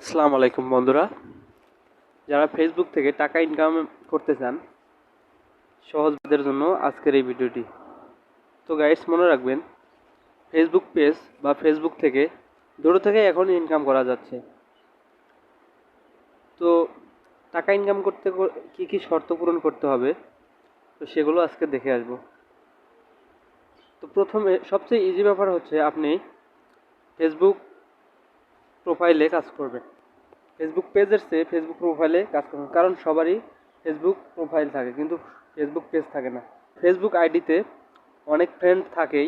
আসসালামু আলাইকুম বন্ধুরা, যারা ফেসবুক থেকে টাকা ইনকাম করতে চান সহজদের জন্য আজকের এই ভিডিওটি। তো গাইস, মনে রাখবেন, ফেসবুক পেজ বা ফেসবুক থেকে দুটো থেকে এখন ইনকাম করা যাচ্ছে। তো টাকা ইনকাম করতে কি কি শর্ত পূরণ করতে হবে, তো সেগুলো আজকে দেখে আসবো। তো প্রথমে সবচেয়ে ইজি ব্যাপার হচ্ছে আপনি ফেসবুক প্রোফাইলে কাজ করবেন। ফেসবুক পেজের চেয়ে ফেসবুক প্রোফাইলে কাজ করুন, কারণ সবারই ফেসবুক প্রোফাইল থাকে কিন্তু ফেসবুক পেজ থাকে না। ফেসবুক আইডিতে অনেক ফ্রেন্ড থাকেই,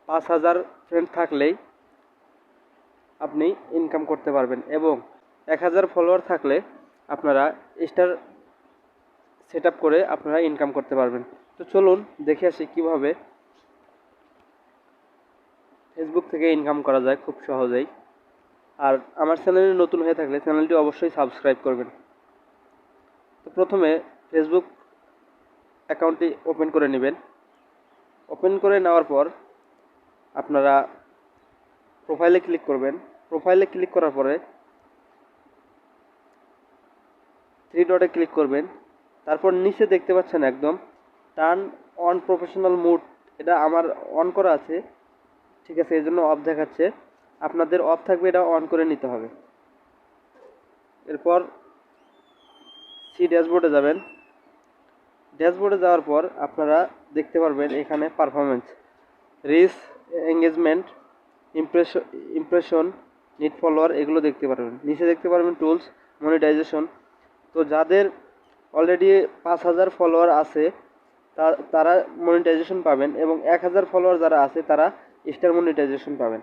5,000 ফ্রেন্ড থাকলেই আপনি ইনকাম করতে পারবেন, এবং 1,000 ফলোয়ার থাকলে আপনারা স্টার সেট আপ করে আপনারা ইনকাম করতে পারবেন। তো চলুন দেখে আসি কীভাবে ফেসবুক থেকে ইনকাম করা যায় খুব সহজেই। আর আমার চ্যানেলে নতুন হয়ে থাকলে চ্যানেলটি অবশ্যই সাবস্ক্রাইব করবেন। তো প্রথমে ফেসবুক অ্যাকাউন্টটি ওপেন করে নেবেন। ওপেন করে নেওয়ার পর আপনারা প্রোফাইলে ক্লিক করবেন। প্রোফাইলে ক্লিক করার পরে থ্রি ডটে ক্লিক করবেন। তারপর নিচে দেখতে পাচ্ছেন একদম টার্ন অন প্রফেশনাল মুড, এটা আমার অন করা আছে, ঠিক আছে, এই জন্য অফ দেখাচ্ছে। আপনাদের অফ থাকবে, এটা অন করে নিতে হবে। এরপর সি ড্যাশবোর্ডে যাবেন। ড্যাশবোর্ডে যাওয়ার পর আপনারা দেখতে পারবেন এখানে performance, reach, engagement, impression, net follower, এগুলো দেখতে পারবেন। নিচে দেখতে পারবেন টুলস, মনিটাইজেশন। তো যাদের অলরেডি 5,000 ফলোয়ার আছে তারা মনিটাইজেশন পাবেন, এবং 1,000 ফলোয়ার যারা আছে তারা স্টার মনিটাইজেশন পাবেন।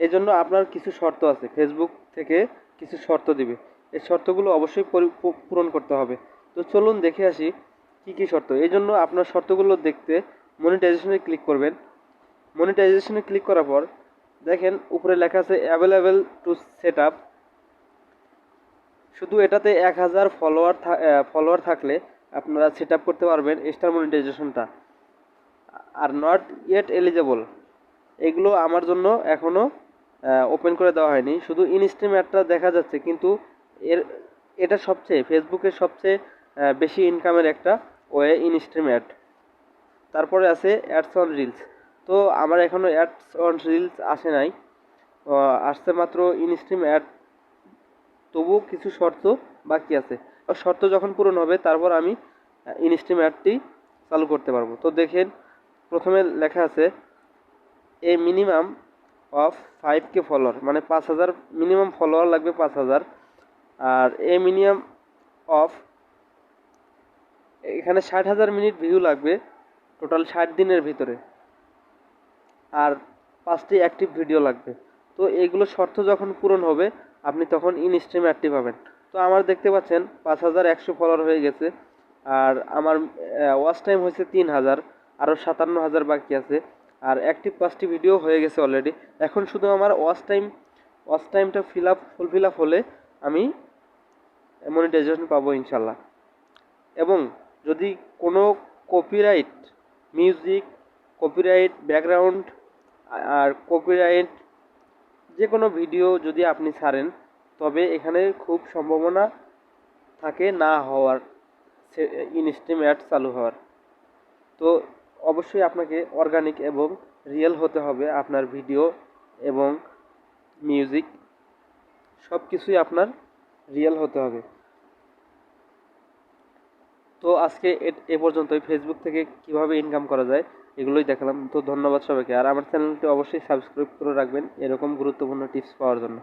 এই জন্য আপনার কিছু শর্ত আছে, ফেসবুক থেকে কিছু শর্ত দিবে, এই শর্তগুলো অবশ্যই পূরণ করতে হবে। তো চলুন দেখে আসি কি কি শর্ত। এই জন্য আপনার শর্তগুলো দেখতে মনিটাইজেশনে ক্লিক করবেন। মনিটাইজেশনে ক্লিক করার পর দেখেন উপরে লেখা আছে অ্যাভেলেবেল টু সেট আপ। শুধু এটাতে 1,000 ফলোয়ার থাকলে আপনারা সেট আপ করতে পারবেন স্টার মনিটাইজেশনটা। আর নট ইয়েট এলিজেবল, এগুলো আমার জন্য এখনও ওপেন করে দেওয়া হয়নি, শুধু ইনস্ট্রিম অ্যাডটা দেখা যাচ্ছে, কিন্তু এটা ফেসবুকের সবচেয়ে বেশি ইনকামের একটা ওয়ে ইনস্ট্রিম অ্যাড। তারপরে আছে অ্যাডস অন রিলস। তো আমার এখনও অ্যাডস অন রিলস আসে নাই, আসছে মাত্র ইনস্ট্রিম অ্যাড। তবুও কিছু শর্ত বাকি আছে, শর্ত যখন পূরণ হবে তারপর আমি ইনস্ট্রিম অ্যাডটি চালু করতে পারবো। তো দেখেন প্রথমে লেখা আছে এ মিনিমাম অফ 5K ফলোয়ার, মানে 5,000 মিনিমাম ফলোয়ার লাগবে, 5,000। আর এ মিনিমাম অফ, এখানে 60,000 মিনিট ভিউ লাগবে টোটাল 60 দিনের ভিতরে, আর 5টি অ্যাক্টিভ ভিডিও লাগবে। তো এইগুলো শর্ত যখন পূরণ হবে আপনি তখন ইনস্ট্রিম অ্যাক্টিভ হবেন। তো আমার দেখতে পাচ্ছেন 5,100 ফলোয়ার হয়ে গেছে, আর আমার ওয়াচ টাইম হয়েছে 3,000, আরও 57,000 বাকি আছে, আর অ্যাক্টিভ 5টি ভিডিও হয়ে গেছে অলরেডি। এখন শুধু আমার ওয়াচ টাইমটা ফুল আপ হলে আমি মনিটাইজেশন পাবো ইনশাল্লাহ। এবং যদি কোনো কপিরাইট মিউজিক, কপিরাইট ব্যাকগ্রাউন্ড, আর কপিরাইট যে কোনো ভিডিও যদি আপনি ছাড়েন, তবে এখানে খুব সম্ভাবনা থাকে না হওয়ার, ইনস্ট্রিম অ্যাড চালু হওয়ার। তো অবশ্যই আপনাকে অর্গানিক এবং রিয়েল হতে হবে, আপনার ভিডিও এবং মিউজিক সব কিছুই আপনার রিয়েল হতে হবে। তো আজকে এ পর্যন্তই। ফেসবুক থেকে কিভাবে ইনকাম করা যায় এগুলোই দেখালাম। তো ধন্যবাদ সবাইকে, আর আমার চ্যানেলটি অবশ্যই সাবস্ক্রাইব করে রাখবেন এরকম গুরুত্বপূর্ণ টিপস পাওয়ার জন্য।